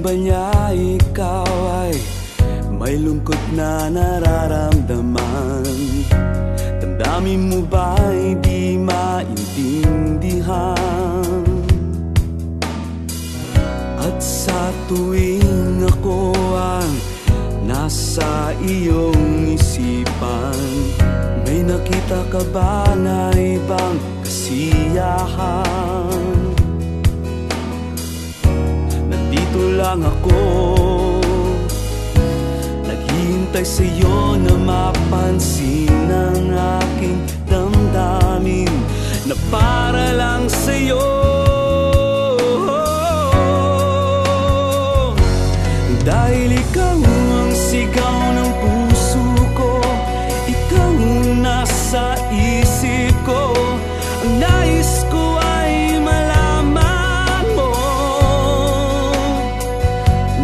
ba niya ikaw ay may lungkot na nararamdaman? Damdamin mo ba'y di maintindihan? At sa tuwing ako ang nasa iyong isipan, may nakita ka ba na ibang kasiyahan? Nandito lang ako, naghihintay sa'yo na mapansin ang aking damdamin na para lang sa'yo. Dahil ikaw ang sigaw ng puso ko, ikaw nasa isip ko. Ang nais ko ay malaman mo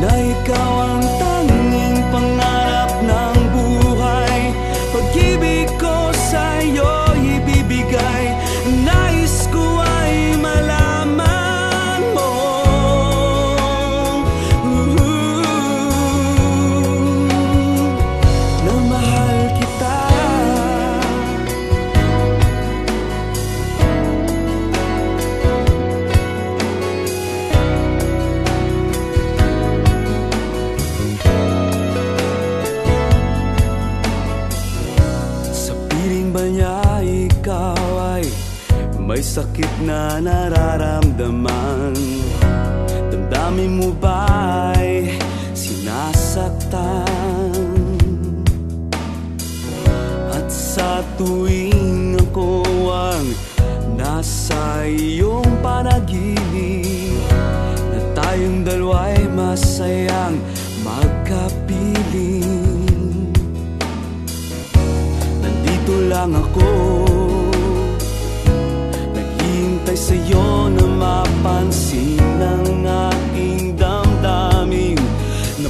na ikaw ang tanging pangarap ng buhay. Pag-ibig ko sa'yo ibibigay. Ang nais ko ay malaman mo na mahal kita. Sa piling ba niya ikaw ay may sakit na nararamdaman? Damdamin mo ba'y sinasaktan? At sa tuwing ako ang nasa iyong panaginip, na tayong dalawa'y masayang magkapiling, nandito lang ako, naghihintay sa'yo na mapansin ang aking damdamin na